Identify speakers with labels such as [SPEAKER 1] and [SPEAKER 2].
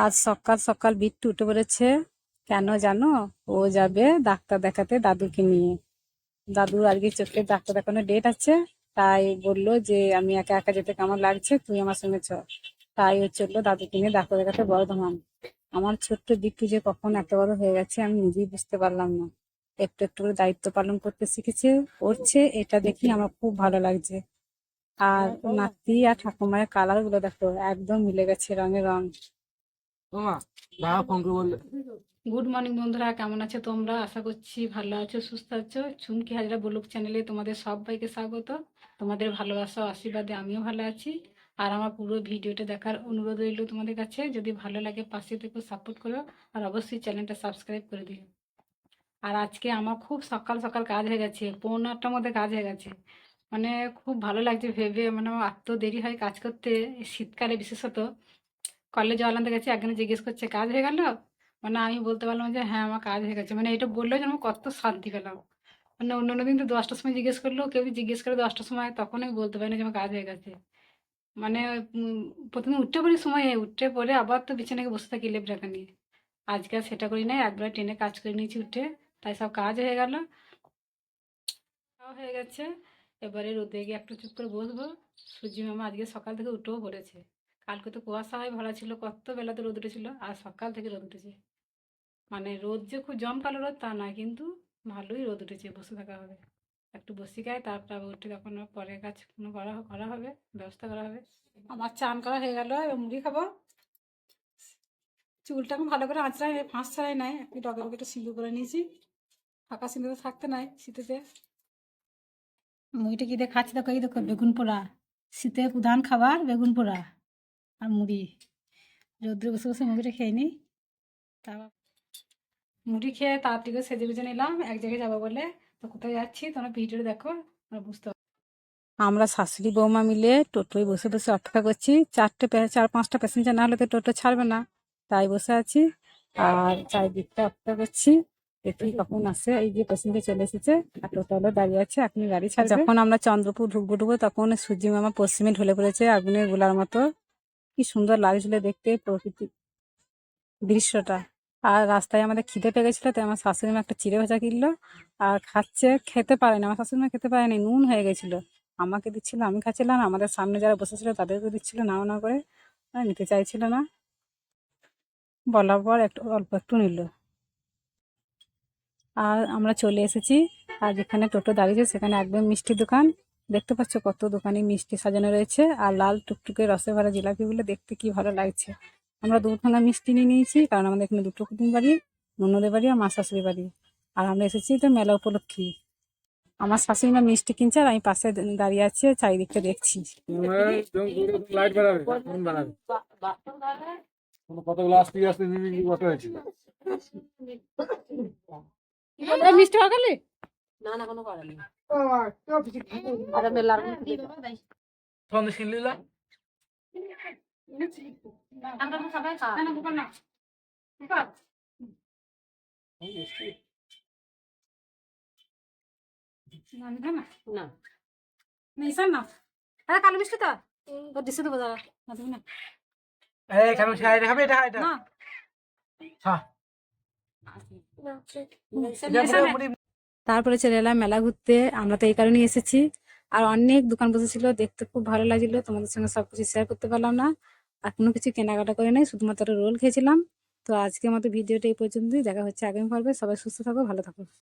[SPEAKER 1] আজ সকাল সকাল বিট্টু উঠে পড়েছে। কেন জানো? ও যাবে ডাক্তার দেখাতে দাদুকে নিয়ে। দাদু আজকে চোখের ডাক্তার দেখানোর ডেট আছে। তাই বললো যে আমি একা একা যেতে কেমন লাগছে, তুই আমার সঙ্গে চ। তাই ও চললো দাদুকে নিয়ে ডাক্তার দেখাতে বর্ধমান। আমার ছোট্ট বিট্টু যে কখন এত বড় হয়ে গেছে আমি নিজেই বুঝতে পারলাম না। একটু একটু করে দায়িত্ব পালন করতে শিখেছে, করছে, এটা দেখি আমার খুব ভালো লাগছে। আর নাতি আর ঠাকুমায়ের কালার গুলো দেখো, একদম মিলে গেছে রঙে রং। গুড মর্নিং বন্ধুরা, কেমন আছো তোমরা? আশা করছি ভালো আছো, সুস্থ আছো। চুমকি হাজরা ব্লগ চ্যানেলে তোমাদের সবাইকে স্বাগত। তোমাদের ভালোবাসা ও আশীর্বাদে আমিও ভালো আছি। আর আমার পুরো ভিডিওটা দেখার অনুরোধ রইল তোমাদের কাছে। যদি ভালো লাগে পাশে থেকে সাপোর্ট করো, আর অবশ্যই চ্যানেলটা সাবস্ক্রাইব করে দিও। আর আজকে আমার খুব সকাল সকাল কাজ হয়ে গেছে, 8:45টার মধ্যে কাজ হয়ে গেছে। মানে খুব ভালো লাগছে ভেবে, মানে আমার এত দেরি হয় কাজ করতে এই শীতকালে বিশেষত। কলেজে আনতে গেছি, একজনে জিজ্ঞেস করছে কাজ হয়ে গেল। মানে আমি বলতে পারলাম যে হ্যাঁ আমার কাজ হয়ে গেছে, মানে এটা বললো যে আমি কত শান্তি পেলাম। মানে অন্য অন্য দিন তো 10টার সময় জিজ্ঞেস করলো, কেউ যদি জিজ্ঞেস করে 10টার সময়, তখন আমি বলতে পারি না যে আমার কাজ হয়ে গেছে। মানে প্রথমে উঠতে পারি সময়ে, উঠতে পরে আবার তো বিছানায় বসে থাকি লেপ ঢাকা নিয়ে। আজকে আর সেটা করি নাই, একবার ট্রেনে কাজ করে নিয়েছি উঠে। তাই সব কাজ হয়ে গেল, খাওয়া হয়ে গেছে। এবারে রোদে গিয়ে একটু চুপ করে বসবো। সূর্যি মামা আজকে সকাল থেকে উঠেও পড়েছে। কালকে তো কুয়াশা হয় ভরা ছিল, কত বেলাতে রোদ উঠেছিল, আর সকাল থেকে রোদ উঠেছে। মানে রোদ যে খুব জমকালো রোদ তা নয়, কিন্তু ভালোই রোদ উঠেছে, বসে থাকা হবে। একটু বসি খাই, তারপর আবার উঠে তখন পরে কাজ কোনো করা করা হবে, ব্যবস্থা করা হবে। আমার চান করা হয়ে গেল, এবার মুড়ি খাবো। চুলটা এখন ভালো করে আঁচড়াই, ফাঁস ছাড়াই নাই, একটু ডগে ডগে একটু সিঁদুর করে নিয়েছি। ফাঁকা সিঁদুর তো থাকতে নাই শীতেতে। মুড়িটা কি দিয়ে খাচ্ছি দেখো, এই দেখো বেগুন পোড়া। শীতের প্রধান খাবার বেগুন পোড়া আর মুড়ি। রোদ্রে বসে বসে মুড়িটা খেয়ে নিই। তারপর মুড়ি খেয়ে তাড়াতাড়ি করে সেজে গুজে নিলাম, এক জায়গায় যাবো বলে। তো কোথায় যাচ্ছি তোমরা ভিডিওটা দেখো, তোমরা বুঝতে পারো। আমরা শাশুড়ি বৌমা মিলে টোটোয় বসে বসে অপেক্ষা করছি। 4-5টা প্যাসেঞ্জার না হলে তো টোটো ছাড়বে না, তাই বসে আছি। আর চারিদিকটা অপেক্ষা করছি, দেখি কখন আসে। এই যে প্যাসেঞ্জার চলে এসেছে, আর টোটো হলো দাঁড়িয়ে আছে, এখন গাড়ি ছাড়বে। যখন আমরা চন্দ্রপুর ঢুকবো তখন সূর্যি মামা পশ্চিমে ঢলে পড়েছে আগুনের গোলার মতো। কি সুন্দর লাগছিল দেখতে প্রকৃতি দৃশ্যটা। আর রাস্তায় আমাদের খিদে পেয়ে গেছিলো, তাই আমার শাশুড়ি মা একটা চিড়ে ভাজা কিনলো আর খাচ্ছে। খেতে পারেনি, আমার শাশুড়ি মা খেতে পারেনি, নুন হয়ে গেছিলো। আমাকে দিচ্ছিল, আমি খাচ্ছিলাম, আমাদের সামনে যারা বসেছিল তাদেরকে দিচ্ছিল, নাও না করে। নিতে চাইছিল না, বলার পর একটু অল্প একটু নিল। আর আমরা চলে এসেছি। আর যেখানে টোটো দাঁড়িয়েছে সেখানে একদম মিষ্টির দোকান। দেখতে পাচ্ছ কত দোকানে মিষ্টি সাজানো রয়েছে, আর লাল টুকটুকে রসে ভরা জিলাপিগুলো দেখতে কি ভালো লাগছে। আমরা 2 ঠোঙা মিষ্টি নিয়ে নিয়েছি, কারণ আমাদের এখানে 2টো কুটুম বাড়ি, ননদের বাড়ি আর মা শাশুড়ি বাড়ি। আর আমরা এসেছি তো মেলা উপলক্ষে। আমার শাশুড়ি মা মিষ্টি কিনছে, আর আমি পাশে দাঁড়িয়ে আছি, চারিদিকটা দেখছি। মিষ্টি পাকালে না না কোনো করেনি। কালো মিষ্টি তো দিছে দেবো দাদা, না তারপরে চলে এলাম মেলা ঘুরতে। আমরা তো এই কারণেই এসেছি। আর অনেক দোকান বসেছিল, দেখতে খুব ভালো লাগছিল। তোমাদের সঙ্গে সবকিছু শেয়ার করতে পারলাম না, আর কোনো কিছু কেনাকাটা করে নাই, শুধুমাত্র রোল খেয়েছিলাম। তো আজকের মতো ভিডিওটা এই পর্যন্তই। দেখা হচ্ছে আগামী পর্বে। সবাই সুস্থ থাকো, ভালো থাকো।